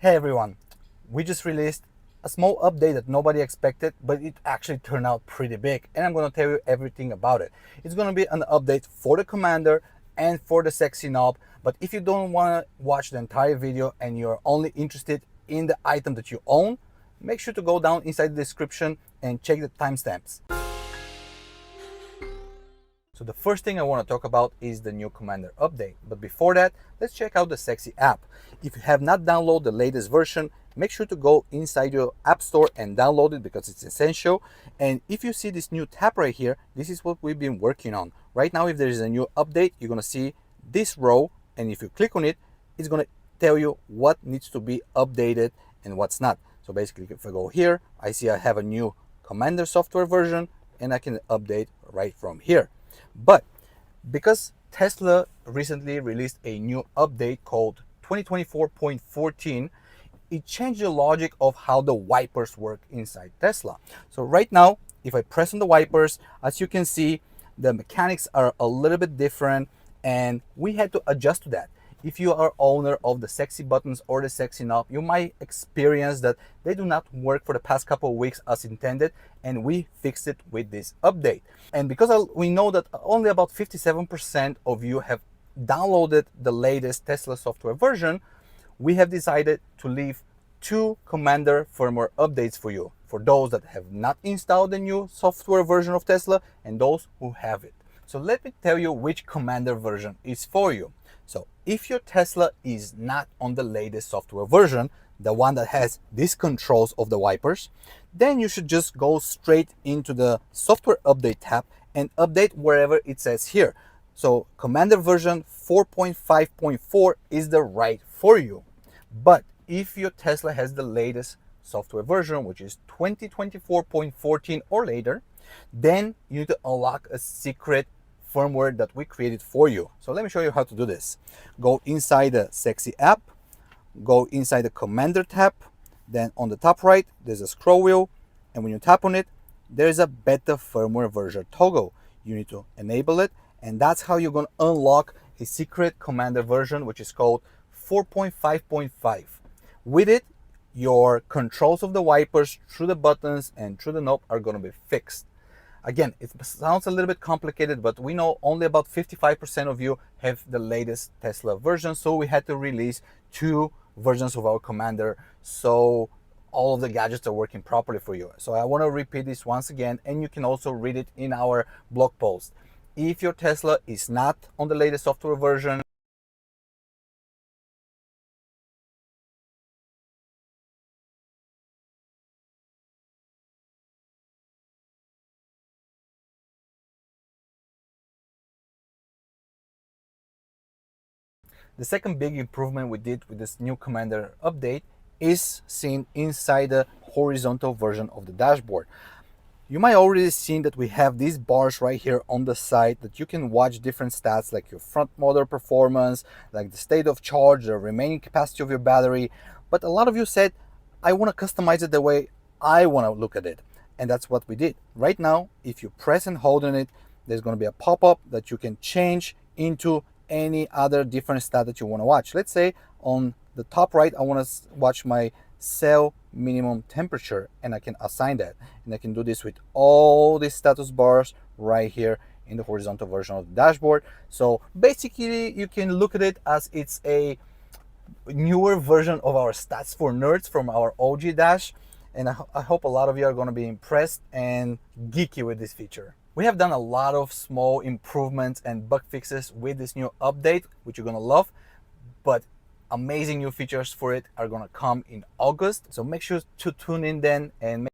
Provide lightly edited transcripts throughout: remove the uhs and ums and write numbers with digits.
Hey everyone, we just released a small update that nobody expected, but it actually turned out pretty big, and I'm going to tell you everything about it. It's going to be an update for the Commander and for the sexy knob, but if you don't want to watch the entire video and you're only interested in the item that you own, make sure to go down inside the description and check the timestamps. So the first thing I want to talk about is the new Commander update. But before that, let's check out the Sexy app. If you have not downloaded the latest version, make sure to go inside your app store and download it because it's essential. And if you see this new tab right here, this is what we've been working on. Right now, if there is a new update, you're going to see this row. And if you click on it, it's going to tell you what needs to be updated and what's not. So basically, if I go here, I see I have a new Commander software version and I can update right from here. But because Tesla recently released a new update called 2024.14, it changed the logic of how the wipers work inside Tesla. So right now, if I press on the wipers, as you can see, the mechanics are a little bit different and we had to adjust to that. If you are owner of the sexy buttons or the sexy knob, you might experience that they do not work for the past couple of weeks as intended, and we fixed it with this update. And because we know that only about 57% of you have downloaded the latest Tesla software version, we have decided to leave 2 Commander firmware updates for you, for those that have not installed the new software version of Tesla and those who have it. So let me tell you which Commander version is for you. So if your Tesla is not on the latest software version, the one that has these controls of the wipers, then you should just go straight into the software update tab and update wherever it says here. So Commander version 4.5.4 is the right for you. But if your Tesla has the latest software version, which is 2024.14 or later, then you need to unlock a secret firmware that we created for you. So let me show you how to do this. Go inside the Sexy app, go inside the Commander tab, then on the top right, there's a scroll wheel, and when you tap on it, there's a beta firmware version toggle. You need to enable it, and that's how you're going to unlock a secret Commander version, which is called 4.5.5. With it, your controls of the wipers through the buttons and through the knob are going to be fixed. Again, it sounds a little bit complicated, but we know only about 55% of you have the latest Tesla version, so we had to release 2 versions of our Commander so all of the gadgets are working properly for you. So I want to repeat this once again, and you can also read it in our blog post. If your Tesla is not on the latest software version, the second big improvement we did with this new Commander update is seen inside the horizontal version of the dashboard. You might already seen that we have these bars right here on the side that you can watch different stats like your front motor performance, like the state of charge, the remaining capacity of your battery. But a lot of you said, I want to customize it the way I want to look at it. And that's what we did. Right now, if you press and hold on it, there's going to be a pop-up that you can change into any other different stat that you want to watch. Let's say on the top right, I want to watch my cell minimum temperature, and I can assign that. And I can do this with all these status bars right here in the horizontal version of the dashboard. So basically, you can look at it as it's a newer version of our Stats for Nerds from our OG Dash. And I hope a lot of you are going to be impressed and geeky with this feature. We have done a lot of small improvements and bug fixes with this new update, which you're going to love, but amazing new features for it are going to come in August. So make sure to tune in then and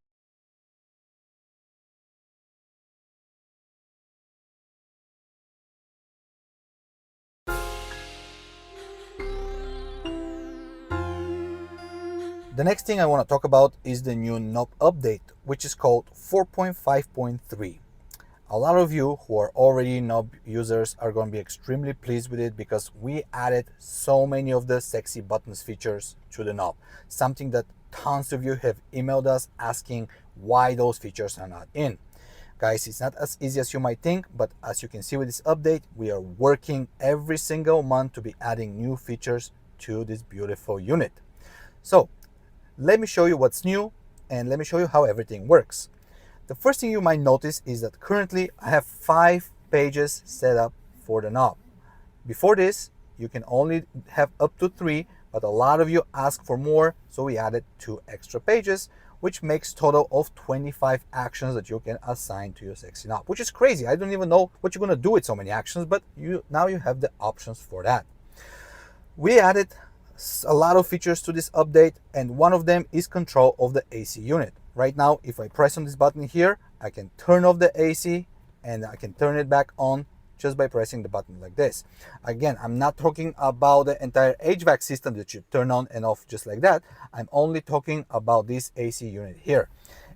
the next thing I want to talk about is the new knob update, which is called 4.5.3. A lot of you who are already knob users are going to be extremely pleased with it because we added so many of the sexy buttons features to the knob, something that tons of you have emailed us asking why those features are not in. Guys, it's not as easy as you might think, but as you can see with this update, we are working every single month to be adding new features to this beautiful unit. So let me show you what's new and let me show you how everything works. The first thing you might notice is that currently I have 5 pages set up for the knob. Before this, you can only have up to 3, but a lot of you ask for more, so we added 2 extra pages, which makes total of 25 actions that you can assign to your sexy knob, which is crazy. I don't even know what you're gonna do with so many actions, but now you have the options for that. We added a lot of features to this update, and one of them is control of the AC unit. Right now, if I press on this button here, I can turn off the AC and I can turn it back on just by pressing the button like this. Again, I'm not talking about the entire HVAC system that you turn on and off just like that. I'm only talking about this AC unit here.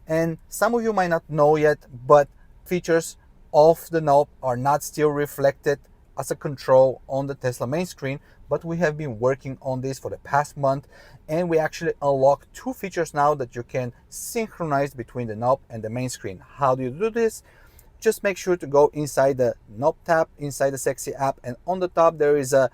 And some of you might not know yet, but features of the knob are not still reflected as a control on the Tesla main screen, but we have been working on this for the past month, and we actually unlocked 2 features now that you can synchronize between the knob and the main screen. How do you do this? Just make sure to go inside the knob tab, inside the Sexy app, and on the top there is a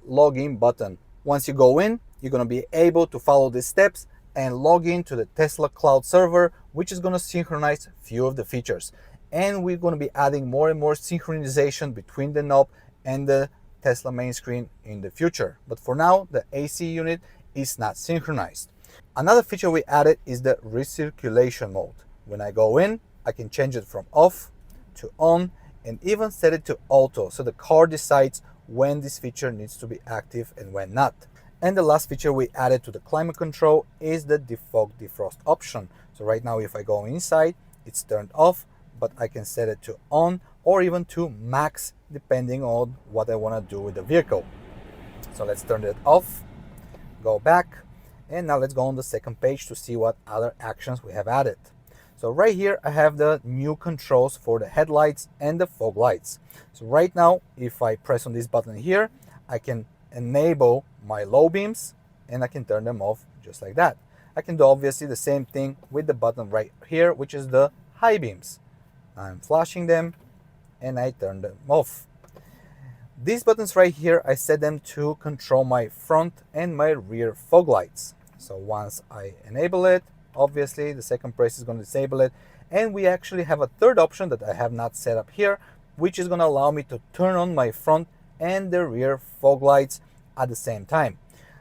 login button. Once you go in, you're going to be able to follow these steps and log in to the Tesla cloud server, which is going to synchronize a few of the features. And we're going to be adding more and more synchronization between the knob and the Tesla main screen in the future. But for now, the AC unit is not synchronized. Another feature we added is the recirculation mode. When I go in, I can change it from off to on and even set it to auto, so the car decides when this feature needs to be active and when not. And the last feature we added to the climate control is the defog defrost option. So right now, if I go inside, it's turned off, but I can set it to on or even to max depending on what I want to do with the vehicle. So let's turn it off, go back, and now let's go on the second page to see what other actions we have added. So right here I have the new controls for the headlights and the fog lights. So right now, if I press on this button here, I can enable my low beams and I can turn them off just like that. I can do obviously the same thing with the button right here, which is the high beams. I'm flashing them and I turn them off. These buttons right here, I set them to control my front and my rear fog lights. So once I enable it, obviously the second press is going to disable it, and we actually have a third option that I have not set up here, which is going to allow me to turn on my front and the rear fog lights at the same time.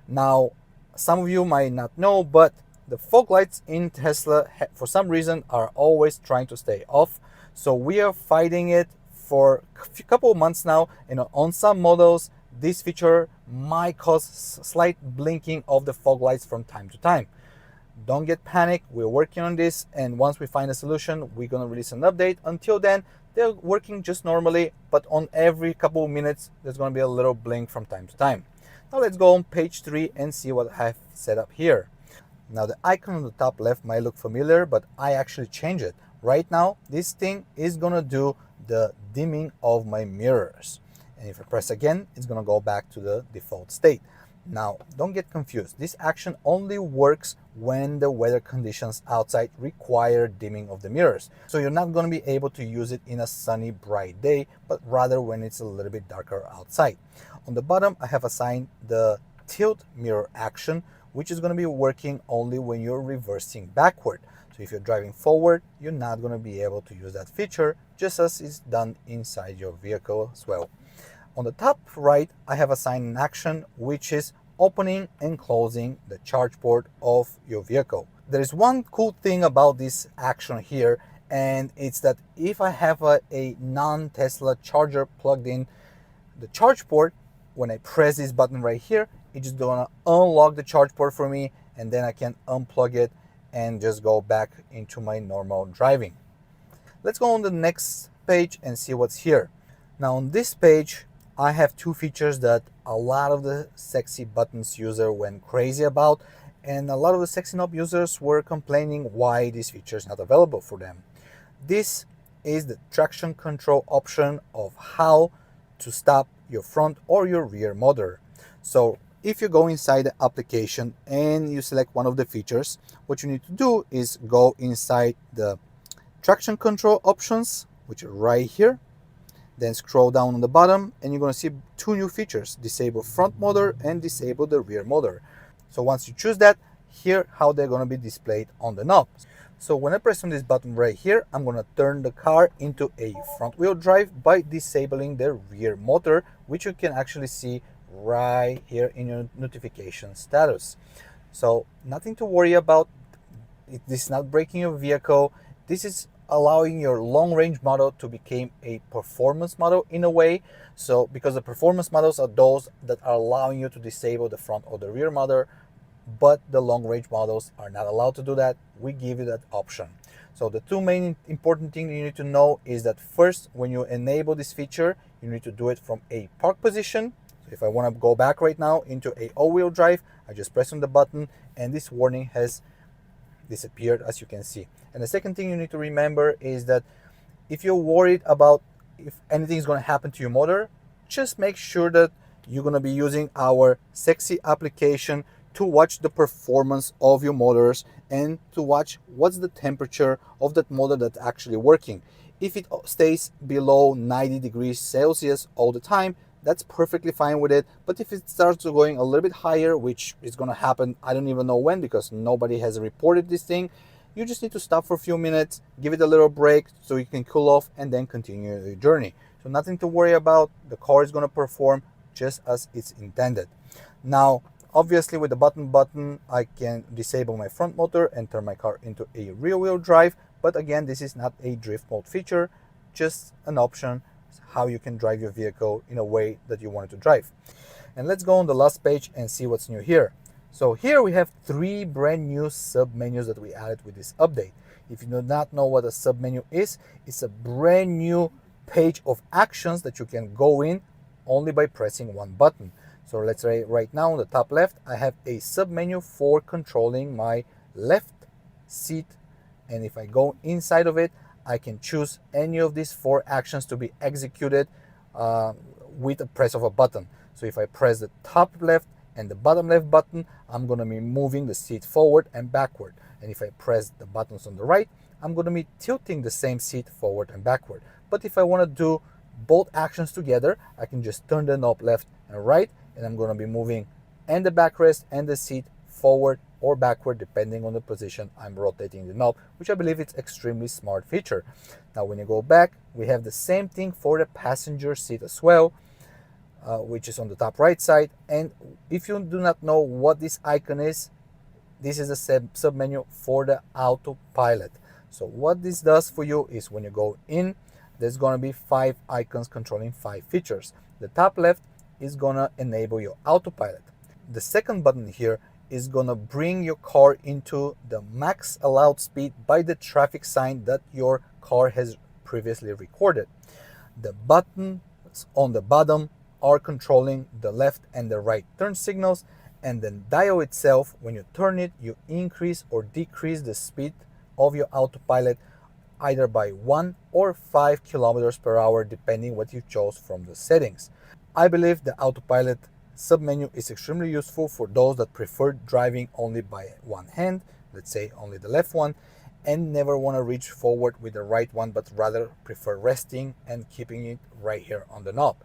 Now, some of you might not know, but the fog lights in Tesla for some reason are always trying to stay off. So we are fighting it for a couple of months now, and on some models this feature might cause slight blinking of the fog lights from time to time. Don't get panicked, we're working on this, and once we find a solution, we're going to release an update. Until then, they're working just normally, but on every couple of minutes, there's going to be a little blink from time to time. Now let's go on page 3 and see what I have set up here. Now the icon on the top left might look familiar, but I actually changed it. Right now, this thing is going to do the dimming of my mirrors. And if I press again, it's going to go back to the default state. Now, don't get confused. This action only works when the weather conditions outside require dimming of the mirrors. So you're not going to be able to use it in a sunny, bright day, but rather when it's a little bit darker outside. On the bottom, I have assigned the tilt mirror action, which is going to be working only when you're reversing backward. So if you're driving forward, you're not going to be able to use that feature, just as it's done inside your vehicle as well. On the top right, I have assigned an action which is opening and closing the charge port of your vehicle. There is one cool thing about this action here, and it's that if I have a non-Tesla charger plugged in the charge port, when I press this button right here, it's just gonna unlock the charge port for me, and then I can unplug it and just go back into my normal driving. Let's go on the next page and see what's here. Now on this page, I have 2 features that a lot of the Sexy Buttons user went crazy about, and a lot of the Sexy Knob users were complaining why this feature is not available for them. This is the traction control option of how to stop your front or your rear motor. So if you go inside the application and you select one of the features, what you need to do is go inside the traction control options, which are right here. Then scroll down on the bottom and you're going to see 2 new features: disable front motor and disable the rear motor. So once you choose that, here how they're going to be displayed on the knob. So when I press on this button right here, I'm going to turn the car into a front wheel drive by disabling the rear motor, which you can actually see right here in your notification status. So nothing to worry about. This is not breaking your vehicle. This is allowing your long range model to become a performance model in a way. So because the performance models are those that are allowing you to disable the front or the rear motor, but the long range models are not allowed to do that. We give you that option. So the two main important things you need to know is that first, when you enable this feature, you need to do it from a park position. So if I want to go back right now into a all-wheel drive, I just press on the button and this warning has disappeared, as you can see. And the second thing you need to remember is that if you're worried about if anything is going to happen to your motor, just make sure that you're going to be using our SX application to watch the performance of your motors and to watch what's the temperature of that motor that's actually working. If it stays below 90 degrees Celsius all the time, that's perfectly fine with it. But if it starts going a little bit higher, which is going to happen, I don't even know when, because nobody has reported this thing, you just need to stop for a few minutes, give it a little break so you can cool off, and then continue your journey. So nothing to worry about. The car is going to perform just as it's intended. Now, obviously with the button, I can disable my front motor and turn my car into a rear wheel drive. But again, this is not a drift mode feature, just an option how you can drive your vehicle in a way that you want it to drive. And let's go on the last page and see what's new here. So here we have 3 brand new sub-menus that we added with this update. If you do not know what a sub-menu is, it's a brand new page of actions that you can go in only by pressing one button. So let's say right now on the top left, I have a sub-menu for controlling my left seat. And if I go inside of it, I can choose any of these 4 actions to be executed with a press of a button. So if I press the top left and the bottom left button, I'm going to be moving the seat forward and backward. And if I press the buttons on the right, I'm going to be tilting the same seat forward and backward. But if I want to do both actions together, I can just turn the knob left and right, and I'm going to be moving and the backrest and the seat forward or backward depending on the position I'm rotating the knob, which I believe it's extremely smart feature. Now when you go back, we have the same thing for the passenger seat as well, which is on the top right side. And if you do not know what this icon is, this is a sub-menu for the autopilot. So what this does for you is when you go in, there's going to be 5 icons controlling 5 features. The top left is going to enable your autopilot. The second button here is going to bring your car into the max allowed speed by the traffic sign that your car has previously recorded. The buttons on the bottom are controlling the left and the right turn signals, and the dial itself, when you turn it, you increase or decrease the speed of your autopilot either by 1 or 5 kilometers per hour depending what you chose from the settings. I believe the autopilot submenu is extremely useful for those that prefer driving only by one hand, let's say only the left one, and never want to reach forward with the right one, but rather prefer resting and keeping it right here on the knob.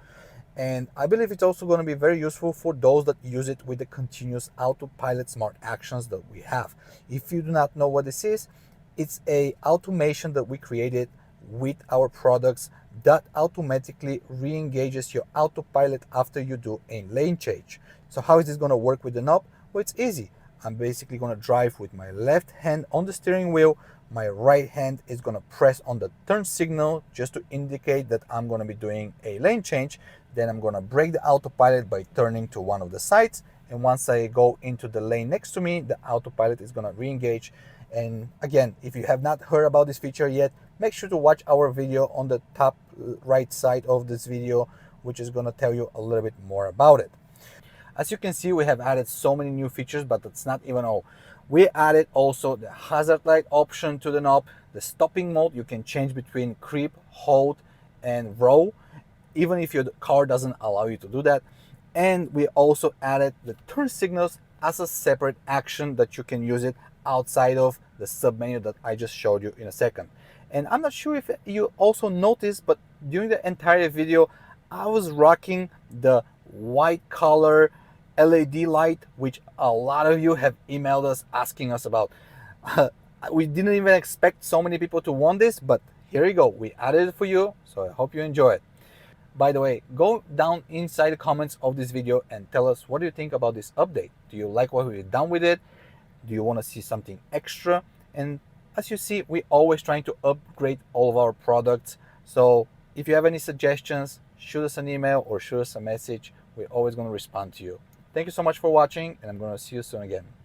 And I believe it's also going to be very useful for those that use it with the continuous autopilot smart actions that we have. If you do not know what this is, it's a automation that we created with our products that automatically re-engages your autopilot after you do a lane change. So how is this going to work with the knob? Well, it's easy. I'm basically going to drive with my left hand on the steering wheel. My right hand is going to press on the turn signal just to indicate that I'm going to be doing a lane change. Then I'm going to brake the autopilot by turning to one of the sides. And once I go into the lane next to me, the autopilot is going to re-engage. And again, if you have not heard about this feature yet, make sure to watch our video on the top right side of this video, which is going to tell you a little bit more about it. As you can see, we have added so many new features, but that's not even all. We added also the hazard light option to the knob, the stopping mode. You can change between creep, hold, and roll, even if your car doesn't allow you to do that. And we also added the turn signals as a separate action that you can use it outside of the submenu that I just showed you in a second. And I'm not sure if you also noticed, but during the entire video, I was rocking the white color LED light, which a lot of you have emailed us asking us about. We didn't even expect so many people to want this, but here you go. We added it for you, so I hope you enjoy it. By the way, go down inside the comments of this video and tell us what do you think about this update. Do you like what we've done with it? Do you want to see something extra? And as you see, we're always trying to upgrade all of our products. So if you have any suggestions, shoot us an email or shoot us a message. We're always going to respond to you. Thank you so much for watching, and I'm going to see you soon again.